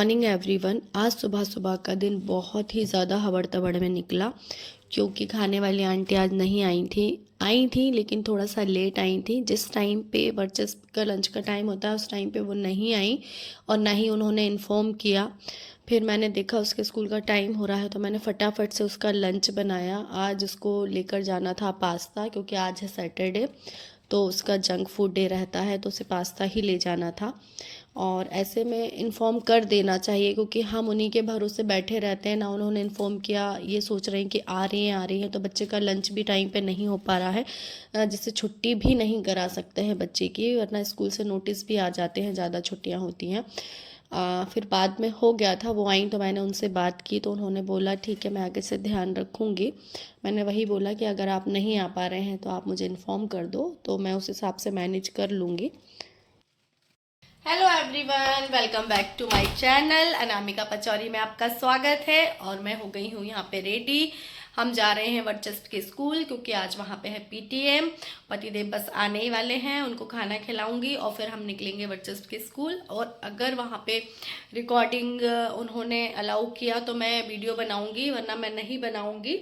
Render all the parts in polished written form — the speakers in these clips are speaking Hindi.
Morning everyone. आज सुबह सुबह का दिन बहुत ही ज़्यादा हबड़ तबड़ में निकला, क्योंकि खाने वाली आंटी आज नहीं आई थी लेकिन थोड़ा सा लेट आई थी। जिस टाइम पे वर्चस्प का लंच का टाइम होता है उस टाइम पे वो नहीं आई और ना ही उन्होंने इन्फॉर्म किया। फिर मैंने देखा उसके स्कूल का टाइम हो रहा है तो मैंने फटाफट से उसका लंच बनाया। आज उसको लेकर जाना था पास्ता, क्योंकि आज है सैटरडे तो उसका जंक फूड डे रहता है, तो उसे पास्ता ही ले जाना था। और ऐसे में इन्फॉर्म कर देना चाहिए, क्योंकि हम उन्हीं के भरोसे बैठे रहते हैं। ना उन्होंने इन्फॉर्म किया, ये सोच रहे हैं कि आ रही हैं तो बच्चे का लंच भी टाइम पे नहीं हो पा रहा है, जिससे छुट्टी भी नहीं करा सकते हैं बच्चे की, वरना स्कूल से नोटिस भी आ जाते हैं, ज़्यादा छुट्टियाँ होती हैं। फिर बाद में हो गया था, वो आई तो मैंने उनसे बात की तो उन्होंने बोला ठीक है मैं आगे से ध्यान रखूँगी। मैंने वही बोला कि अगर आप नहीं आ पा रहे हैं तो आप मुझे इन्फॉर्म कर दो, तो मैं उस हिसाब से मैनेज कर लूँगी। Hello everyone, welcome back to my channel. Anamika Pachauri में आपका स्वागत है। और मैं हो गई हूँ यहाँ पे रेडी। हम जा रहे हैं वर्चस्व के स्कूल, क्योंकि आज वहाँ पे है पीटीएम। पतिदेव बस आने ही वाले हैं, उनको खाना खिलाऊंगी और फिर हम निकलेंगे वर्चस्व के स्कूल। और अगर वहाँ पे रिकॉर्डिंग उन्होंने अलाउ किया तो मैं वीडियो बनाऊंगी, वरना मैं नहीं बनाऊंगी।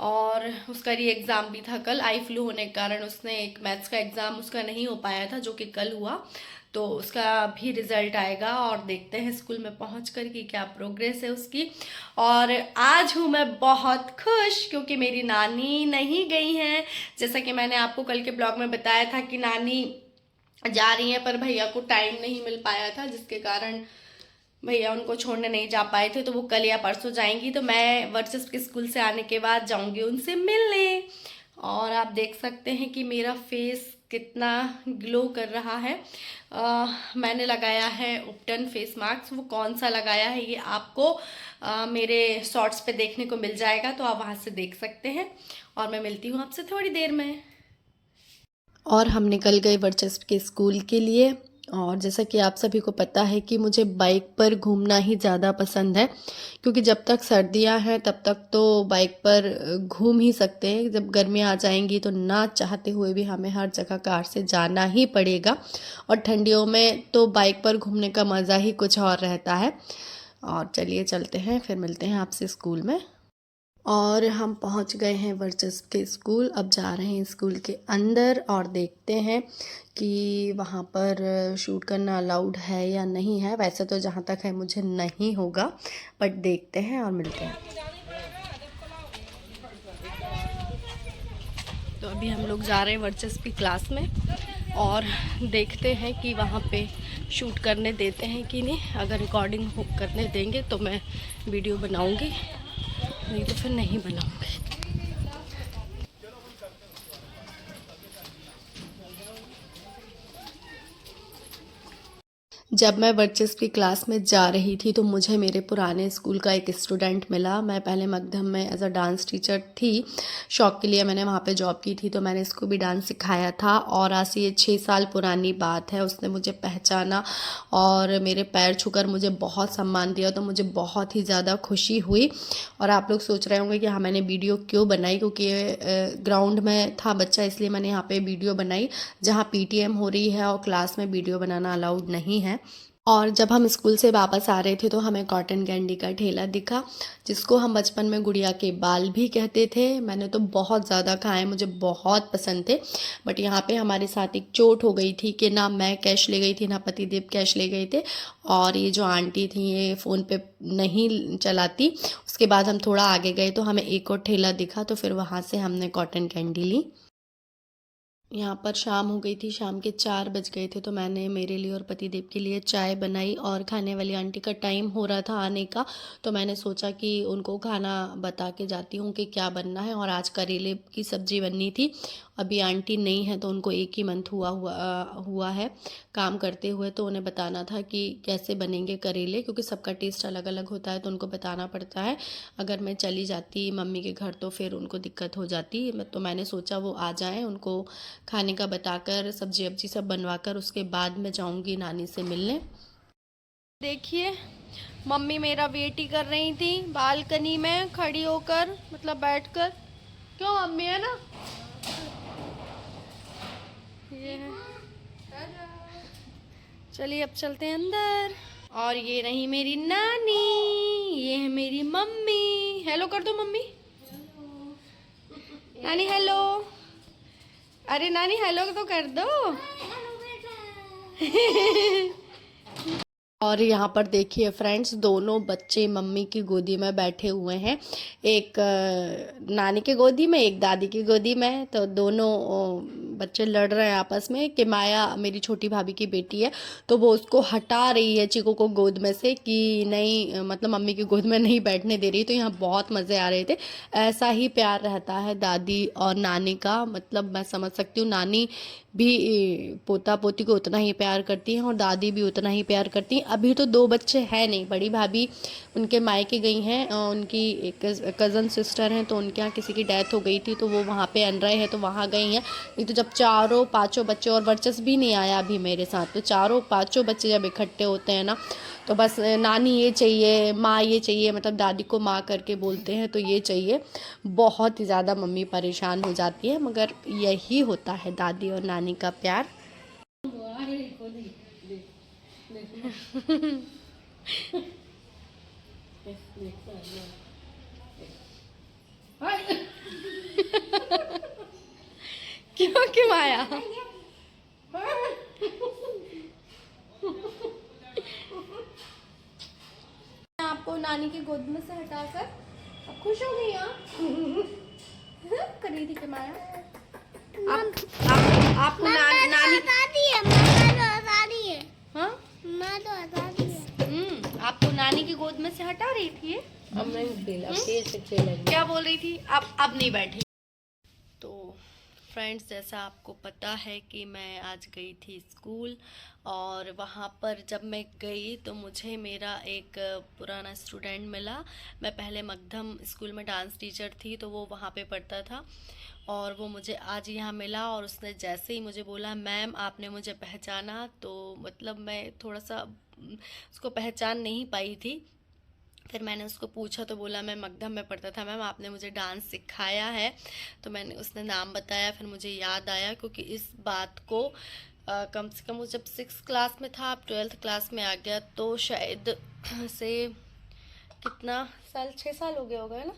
और उसका री एग्ज़ाम भी था कल, आई फ्लू होने के कारण उसने एक मैथ्स का एग्ज़ाम उसका नहीं हो पाया था, जो कि कल हुआ। तो उसका भी रिजल्ट आएगा और देखते हैं स्कूल में पहुंच कर कि क्या प्रोग्रेस है उसकी। और आज हूँ मैं बहुत खुश, क्योंकि मेरी नानी नहीं गई हैं। जैसा कि मैंने आपको कल के ब्लॉग में बताया था कि नानी जा रही हैं, पर भैया को टाइम नहीं मिल पाया था, जिसके कारण भैया उनको छोड़ने नहीं जा पाए थे। तो वो कल या परसों जाएंगी, तो मैं वर्चस्व के स्कूल से आने के बाद जाऊंगी उनसे मिलने। और आप देख सकते हैं कि मेरा फेस कितना ग्लो कर रहा है। मैंने लगाया है उपटन फेस मास्क। वो कौन सा लगाया है ये आपको मेरे शॉर्ट्स पे देखने को मिल जाएगा, तो आप वहाँ से देख सकते हैं। और मैं मिलती हूँ आपसे थोड़ी देर में। और हम निकल गए वर्चस्व के स्कूल के लिए। और जैसा कि आप सभी को पता है कि मुझे बाइक पर घूमना ही ज़्यादा पसंद है, क्योंकि जब तक सर्दियां हैं तब तक तो बाइक पर घूम ही सकते हैं। जब गर्मियां आ जाएंगी तो ना चाहते हुए भी हमें हर जगह कार से जाना ही पड़ेगा। और ठंडियों में तो बाइक पर घूमने का मज़ा ही कुछ और रहता है। और चलिए चलते हैं, फिर मिलते हैं आपसे स्कूल में। और हम पहुंच गए हैं वर्चस्व के स्कूल। अब जा रहे हैं स्कूल के अंदर और देखते हैं कि वहाँ पर शूट करना अलाउड है या नहीं है। वैसे तो जहाँ तक है मुझे नहीं होगा, बट देखते हैं और मिलते हैं। तो अभी हम लोग जा रहे हैं वर्चस्व की क्लास में और देखते हैं कि वहाँ पे शूट करने देते हैं कि नहीं। अगर रिकॉर्डिंग करने देंगे तो मैं वीडियो बनाऊँगी, नहीं तो फिर नहीं बनाऊंगी। जब मैं वर्चस्व की क्लास में जा रही थी तो मुझे मेरे पुराने स्कूल का एक स्टूडेंट मिला। मैं पहले मगधम में एज अ डांस टीचर थी, शौक के लिए मैंने वहाँ पे जॉब की थी, तो मैंने इसको भी डांस सिखाया था। और आज से ये 6 साल पुरानी बात है। उसने मुझे पहचाना और मेरे पैर छूकर मुझे बहुत सम्मान दिया, तो मुझे बहुत ही ज़्यादा खुशी हुई। और आप लोग सोच रहे होंगे कि हाँ मैंने वीडियो क्यों बनाई, क्योंकि ग्राउंड में था बच्चा, इसलिए मैंने यहाँ पे वीडियो बनाई। जहाँ पीटीएम हो रही है और क्लास में वीडियो बनाना अलाउड नहीं है। और जब हम स्कूल से वापस आ रहे थे तो हमें कॉटन कैंडी का ठेला दिखा, जिसको हम बचपन में गुड़िया के बाल भी कहते थे। मैंने तो बहुत ज़्यादा खाए, मुझे बहुत पसंद थे। बट यहाँ पे हमारे साथ एक चोट हो गई थी कि ना मैं कैश ले गई थी ना पतिदेव कैश ले गए थे, और ये जो आंटी थी ये फ़ोन पे नहीं चलाती। उसके बाद हम थोड़ा आगे गए तो हमें एक और ठेला दिखा, तो फिर वहाँ से हमने कॉटन कैंडी ली। यहाँ पर शाम हो गई थी, शाम के 4 बज गए थे, तो मैंने मेरे लिए और पतिदेव के लिए चाय बनाई। और खाने वाली आंटी का टाइम हो रहा था आने का, तो मैंने सोचा कि उनको खाना बता के जाती हूँ कि क्या बनना है। और आज करेले की सब्ज़ी बननी थी। अभी आंटी नहीं है तो उनको 1 ही मंथ हुआ है काम करते हुए, तो उन्हें बताना था कि कैसे बनेंगे करेले, क्योंकि सबका टेस्ट अलग अलग होता है तो उनको बताना पड़ता है। अगर मैं चली जाती मम्मी के घर तो फिर उनको दिक्कत हो जाती। तो मैंने सोचा वो आ जाएं, उनको खाने का बताकर सब्जी वब्जी सब बनवाकर उसके बाद मैं जाऊंगी नानी से मिलने। देखिए मम्मी मेरा वेट ही कर रही थी बालकनी में खड़ी होकर, मतलब बैठकर। क्यों मम्मी, है ना ये है। चलिए अब चलते हैं अंदर। और ये रही मेरी नानी, ये है मेरी मम्मी। हेलो कर दो मम्मी। नानी हेलो। अरे नानी हेलो तो कर दो। और यहाँ पर देखिए फ्रेंड्स, दोनों बच्चे मम्मी की गोदी में बैठे हुए हैं। एक नानी की गोदी में, एक दादी की गोदी में। तो दोनों बच्चे लड़ रहे हैं आपस में कि माया मेरी छोटी भाभी की बेटी है तो वो उसको हटा रही है चीकू को गोद में से, कि नहीं मतलब मम्मी की गोद में नहीं बैठने दे रही। तो यहाँ बहुत मज़े आ रहे थे। ऐसा ही प्यार रहता है दादी और नानी का। मतलब मैं समझ सकती हूँ, नानी भी पोता पोती को उतना ही प्यार करती हैं और दादी भी उतना ही प्यार करती हैं। अभी तो दो बच्चे हैं नहीं, बड़ी भाभी उनके मायके गई हैं, उनकी एक कज़न सिस्टर हैं तो उनके यहाँ किसी की डेथ हो गई थी तो वो वहाँ पे अनरय है तो वहाँ गई हैं। नहीं तो जब चारों पांचों बच्चे, और वर्चस भी नहीं आया अभी मेरे साथ, तो चारों पांचों बच्चे जब इकट्ठे होते हैं ना तो बस नानी ये चाहिए, माँ ये चाहिए, मतलब दादी को माँ करके बोलते हैं तो ये चाहिए। बहुत ही ज़्यादा मम्मी परेशान हो जाती है, मगर यही होता है दादी और नानी का प्यार। क्यों क्यों आया? आपको नानी की गोद में से हटाकर अब खुश हो गई? कर रही थी कि माया आपको नानी हाँ आपको नानी की गोद में से हटा रही थी ये? अब नहीं, क्या बोल रही थी? अब नहीं बैठी। तो फ्रेंड्स, जैसा आपको पता है कि मैं आज गई थी स्कूल, और वहाँ पर जब मैं गई तो मुझे मेरा एक पुराना स्टूडेंट मिला। मैं पहले मगधम स्कूल में डांस टीचर थी तो वो वहाँ पे पढ़ता था, और वो मुझे आज यहाँ मिला। और उसने जैसे ही मुझे बोला मैम आपने मुझे पहचाना, तो मतलब मैं थोड़ा सा उसको पहचान नहीं पाई थी। फिर मैंने उसको पूछा तो बोला मैं मगधम में पढ़ता था मैम, आपने मुझे डांस सिखाया है। तो मैंने उसने नाम बताया, फिर मुझे याद आया क्योंकि इस बात को कम से कम वो जब 6th क्लास में था, अब 12th क्लास में आ गया, तो शायद से कितना साल, 6 साल हो गया होगा ना।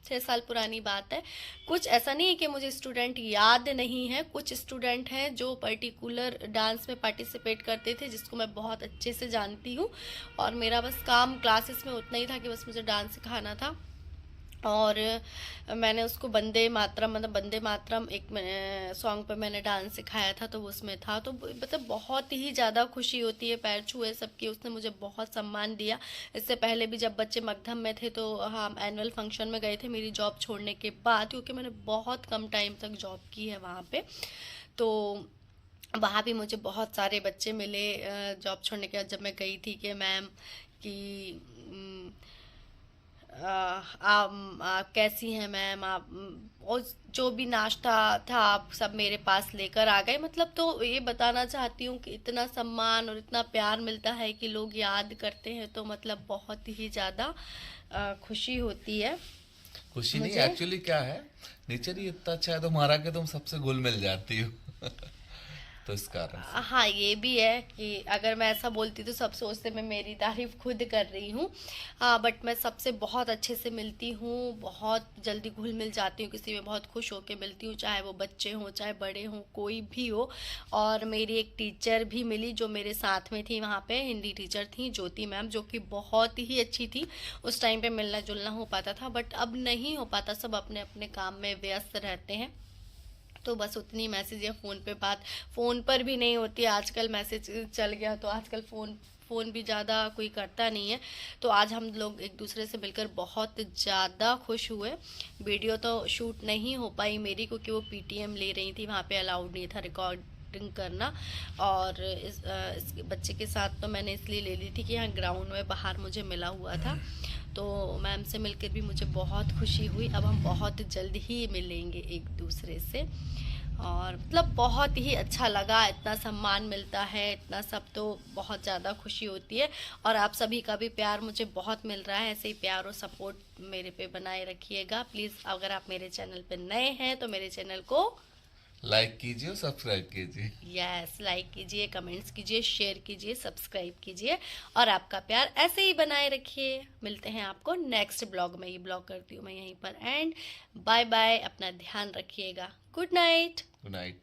6 साल पुरानी बात है। कुछ ऐसा नहीं है कि मुझे स्टूडेंट याद नहीं है, कुछ स्टूडेंट हैं जो पर्टिकुलर डांस में पार्टिसिपेट करते थे जिसको मैं बहुत अच्छे से जानती हूँ, और मेरा बस काम क्लासेस में उतना ही था कि बस मुझे डांस सिखाना था। और मैंने उसको वंदे मातरम, मतलब वंदे मातरम एक सॉन्ग पे मैंने डांस सिखाया था तो वो उसमें था। तो मतलब बहुत ही ज़्यादा खुशी होती है, पैर छुए सबकी, उसने मुझे बहुत सम्मान दिया। इससे पहले भी जब बच्चे मगधम में थे तो हम एनुअल फंक्शन में गए थे मेरी जॉब छोड़ने के बाद, क्योंकि मैंने बहुत कम टाइम तक जॉब की है वहाँ पे। तो वहाँ भी मुझे बहुत सारे बच्चे मिले जॉब छोड़ने के बाद जब मैं गई थी, कि मैम कि आप कैसी हैं मैम, आप और जो भी नाश्ता था आप सब मेरे पास लेकर आ गए। मतलब तो ये बताना चाहती हूँ कि इतना सम्मान और इतना प्यार मिलता है कि लोग याद करते हैं, तो मतलब बहुत ही ज़्यादा खुशी होती है। खुशी नहीं, एक्चुअली क्या है, नेचर ही इतना अच्छा है तुम्हारा कि तुम सबसे घुल मिल जाती हो। तो इस कारण से हाँ, ये भी है कि अगर मैं ऐसा बोलती तो सब सोचते मैं मेरी तारीफ खुद कर रही हूँ। हाँ, बट मैं सबसे बहुत अच्छे से मिलती हूँ, बहुत जल्दी घुल मिल जाती हूँ, किसी में बहुत खुश होकर मिलती हूँ, चाहे वो बच्चे हों चाहे बड़े हों, कोई भी हो। और मेरी एक टीचर भी मिली जो मेरे साथ में थी वहाँ पे, हिंदी टीचर थी ज्योति मैम, जो कि बहुत ही अच्छी थी। उस टाइम पे मिलना जुलना हो पाता था, बट अब नहीं हो पाता, सब अपने अपने काम में व्यस्त रहते हैं। तो बस उतनी मैसेज या फ़ोन पे बात, फ़ोन पर भी नहीं होती आजकल, मैसेज चल गया तो आजकल फ़ोन भी ज़्यादा कोई करता नहीं है। तो आज हम लोग एक दूसरे से मिलकर बहुत ज़्यादा खुश हुए। वीडियो तो शूट नहीं हो पाई मेरी, क्योंकि वो पीटीएम ले रही थी, वहाँ पे अलाउड नहीं था रिकॉर्डिंग करना। और इस बच्चे के साथ तो मैंने इसलिए ले ली थी कि यहाँ ग्राउंड में बाहर मुझे मिला हुआ था। तो मैम से मिलकर भी मुझे बहुत खुशी हुई। अब हम बहुत जल्द ही मिलेंगे एक दूसरे से, और मतलब बहुत ही अच्छा लगा, इतना सम्मान मिलता है, इतना सब, तो बहुत ज़्यादा खुशी होती है। और आप सभी का भी प्यार मुझे बहुत मिल रहा है, ऐसे ही प्यार और सपोर्ट मेरे पे बनाए रखिएगा प्लीज़। अगर आप मेरे चैनल पे नए हैं तो मेरे चैनल को लाइक कीजिए और सब्सक्राइब कीजिए। यस, लाइक कीजिए, कमेंट्स कीजिए, शेयर कीजिए, सब्सक्राइब कीजिए और आपका प्यार ऐसे ही बनाए रखिए। मिलते हैं आपको नेक्स्ट ब्लॉग में। ये ब्लॉग करती हूँ मैं यहीं पर एंड। बाय बाय, अपना ध्यान रखिएगा। Good night. Good night.